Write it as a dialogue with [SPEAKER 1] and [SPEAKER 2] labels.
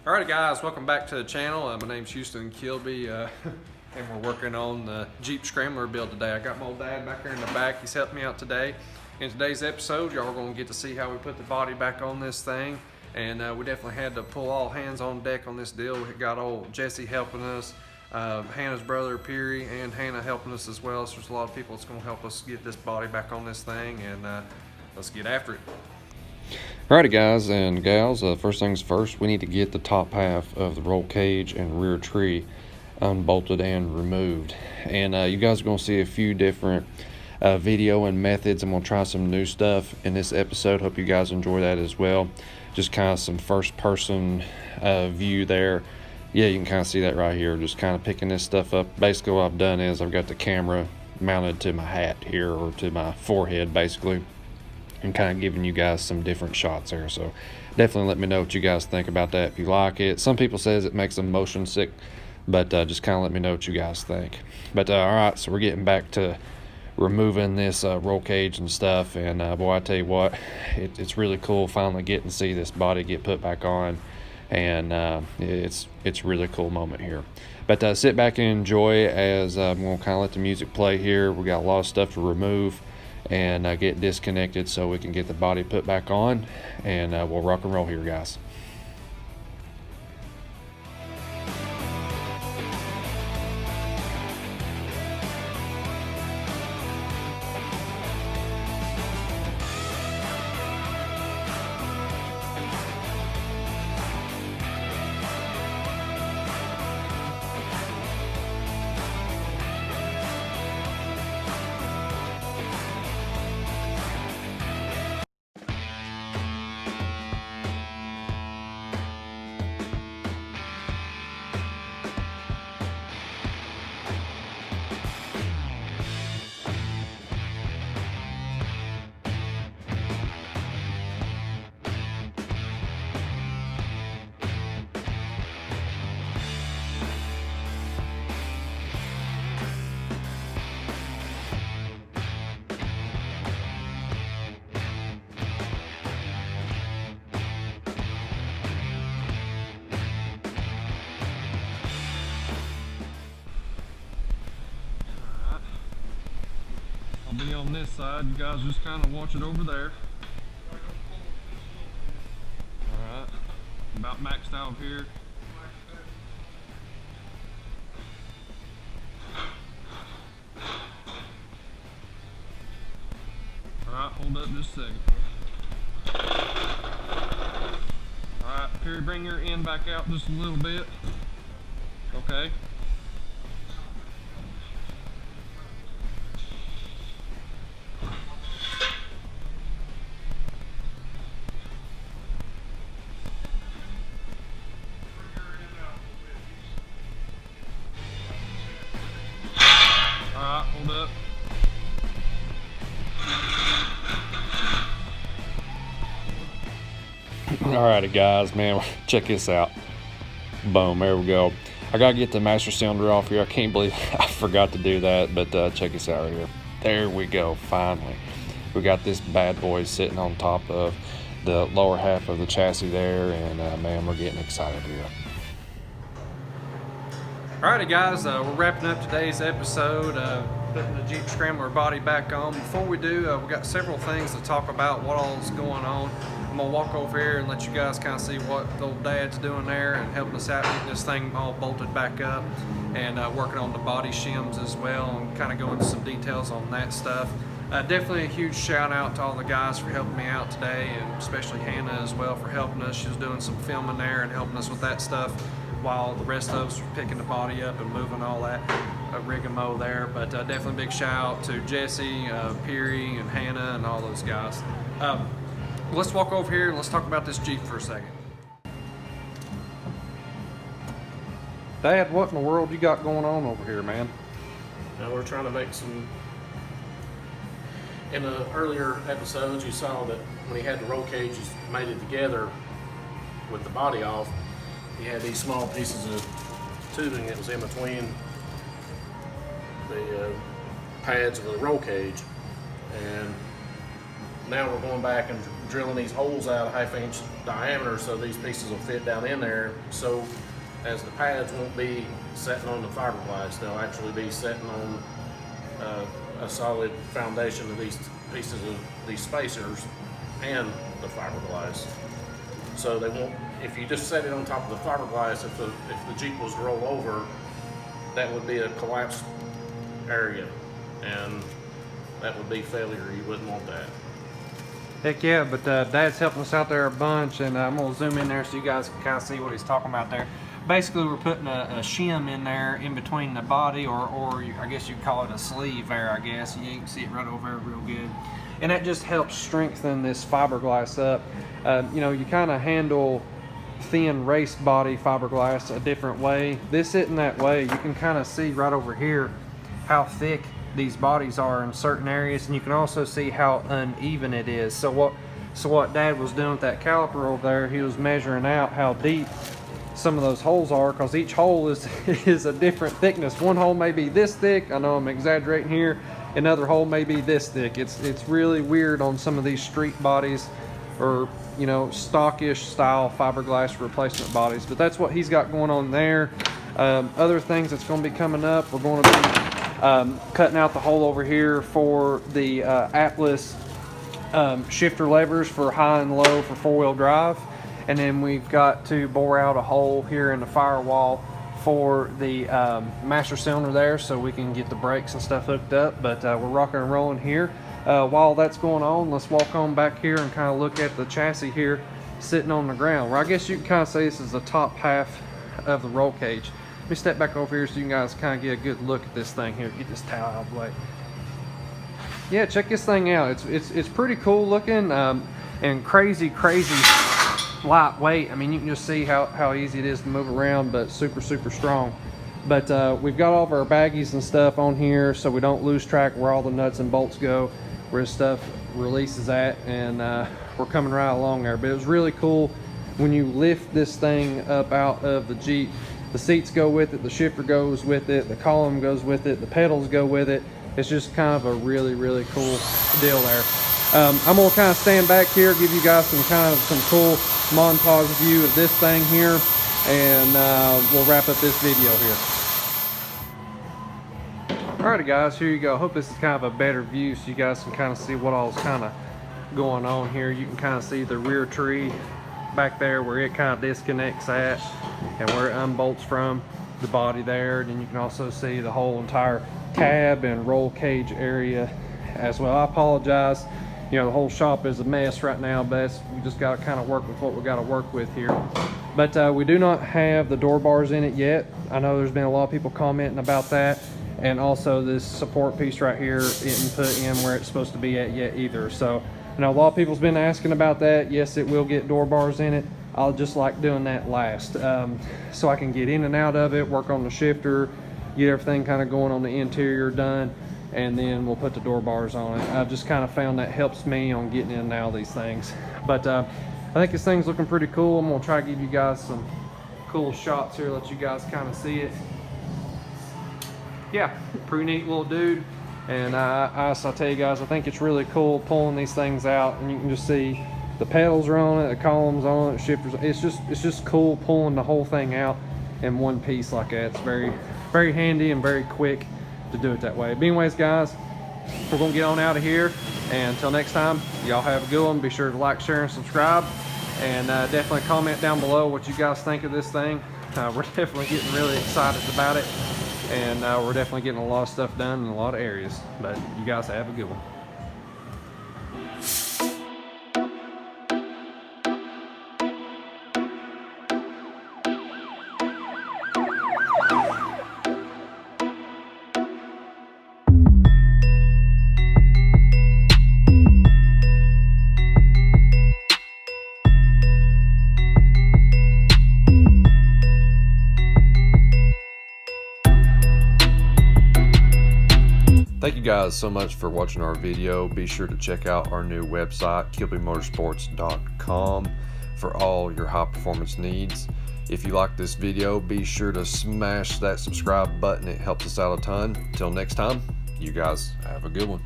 [SPEAKER 1] Alrighty guys, welcome back to the channel. My name's Houston Kilby and we're working on the Jeep Scrambler build today. I got my old dad back here in the back. He's helped me out today. In today's episode, y'all are going to get to see how we put the body back on this thing. And we definitely had to pull all hands on deck on this deal. We got old Jesse helping us, Hannah's brother Peary, and Hannah helping us as well. So there's a lot of people that's going to help us get this body back on this thing, and let's get after it.
[SPEAKER 2] Alrighty guys and gals, first things first, we need to get the top half of the roll cage and rear tree unbolted and removed. And you guys are going to see a few different video and methods. I'm going to try some new stuff in this episode. Hope you guys enjoy that as well. Just kind of some first person view there. Yeah, you can kind of see that right here, just kind of picking this stuff up. Basically what I've done is I've got the camera mounted to my hat here, or to my forehead basically, and kind of giving you guys some different shots there. So definitely let me know what you guys think about that, if you like it. Some people says it makes them motion sick, but just kind of let me know what you guys think. But all right, so we're getting back to removing this roll cage and stuff, and boy, I tell you what, it's really cool finally getting to see this body get put back on, and it's a really cool moment here. But sit back and enjoy as I'm going to kind of let the music play here. We got a lot of stuff to remove and get disconnected so we can get the body put back on, and we'll rock and roll here, guys. I'll be on this side, you guys just kind of watch it over there. Alright, about maxed out here. Alright, hold up just a second. Alright, Perry, bring your end back out just a little bit. Okay. Alright, hold up. Alrighty guys, man, check this out. Boom, there we go. I gotta get the master cylinder off here. I can't believe I forgot to do that, but check this out right here. There we go, finally. We got this bad boy sitting on top of the lower half of the chassis there, and man, we're getting excited here.
[SPEAKER 1] Alrighty guys, we're wrapping up today's episode, putting the Jeep Scrambler body back on. Before we do, we got several things to talk about, what all's going on. I'm going to walk over here and let you guys kind of see what the old dad's doing there and helping us out getting this thing all bolted back up, and working on the body shims as well, and kind of go into some details on that stuff. Definitely a huge shout out to all the guys for helping me out today, and especially Hannah as well for helping us. She was doing some filming there and helping us with that stuff, while the rest of us were picking the body up and moving all that rigamo there. But definitely big shout out to Jesse, Peary, and Hannah, and all those guys. Let's walk over here and let's talk about this Jeep for a second. Dad, what in the world you got going on over here, man?
[SPEAKER 3] Now we're trying to make some. In the earlier episodes, you saw that when he had the roll cages mated together with the body off, he had these small pieces of tubing that was in between the pads of the roll cage, and now we're going back and drilling these holes out a 1/2 inch diameter so these pieces will fit down in there. So as the pads won't be setting on the fiberglass, they'll actually be setting on a solid foundation of these pieces of these spacers and the fiberglass. So they won't, if you just set it on top of the fiberglass, if the Jeep was to roll over, that would be a collapsed area, and that would be failure. You wouldn't want that.
[SPEAKER 1] Heck yeah, but Dad's helping us out there a bunch, and I'm gonna zoom in there so you guys can kind of see what he's talking about there. Basically, we're putting a shim in there in between the body, or I guess you'd call it a sleeve there, I guess. You can see it right over there real good. And that just helps strengthen this fiberglass up. You know, you kind of handle thin race body fiberglass a different way. This isn't that way. You can kind of see right over here how thick these bodies are in certain areas, and you can also see how uneven it is. So what Dad was doing with that caliper over there, he was measuring out how deep some of those holes are, because each hole is a different thickness. One hole may be this thick, I know I'm exaggerating here, another hole may be this thick. It's really weird on some of these street bodies, or you know, stockish style fiberglass replacement bodies. But that's what he's got going on there. Other things that's going to be coming up, we're going to be cutting out the hole over here for the Atlas shifter levers for high and low for 4-wheel drive. And then we've got to bore out a hole here in the firewall for the master cylinder there, so we can get the brakes and stuff hooked up. But we're rocking and rolling here. While that's going on, let's walk on back here and kind of look at the chassis here sitting on the ground, where I guess you can kind of say this is the top half of the roll cage. Let me step back over here so you guys kind of get a good look at this thing here. Get this towel out of the way. Yeah, check this thing out. It's pretty cool looking, and crazy lightweight. I mean, you can just see how easy it is to move around, but super strong. But we've got all of our baggies and stuff on here so we don't lose track where all the nuts and bolts go, where this stuff releases at, and we're coming right along there. But it was really cool when you lift this thing up out of the Jeep. The seats go with it, the shifter goes with it, the column goes with it, the pedals go with it. It's just kind of a really cool deal there. I'm gonna kind of stand back here, give you guys some cool montage view of this thing here, and we'll wrap up this video here. Alrighty guys, here you go. I hope this is kind of a better view so you guys can kind of see what all's kind of going on here. You can kind of see the rear tree back there where it kind of disconnects at, and where it unbolts from the body there. And then you can also see the whole entire cab and roll cage area as well. I apologize, you know, the whole shop is a mess right now, but we just got to kind of work with what we got to work with here. But we do not have the door bars in it yet. I know there's been a lot of people commenting about that, and also this support piece right here isn't put in where it's supposed to be at yet either. So I know a lot of people's been asking about that. Yes, it will get door bars in it. I'll just like doing that last, so I can get in and out of it, work on the shifter, get everything kind of going on the interior done, and then we'll put the door bars on it. I've just kind of found that helps me on getting in and out of these things. But I think this thing's looking pretty cool. I'm gonna try to give you guys some cool shots here, let you guys kind of see it. Yeah, pretty neat little dude. And I'll tell you guys, I think it's really cool pulling these things out, and you can just see the pedals are on it, the columns on it, shifters. It's just cool pulling the whole thing out in one piece like that. It's very handy and very quick to do it that way. But anyways guys, we're gonna get on out of here, and until next time, y'all have a good one. Be sure to like, share, and subscribe, and definitely comment down below what you guys think of this thing. We're definitely getting really excited about it, and we're definitely getting a lot of stuff done in a lot of areas. But you guys have a good one.
[SPEAKER 2] Thank you guys so much for watching our video. Be sure to check out our new website, kilbymotorsports.com, for all your high performance needs. If you like this video, be sure to smash that subscribe button. It helps us out a ton. Till next time, you guys have a good one.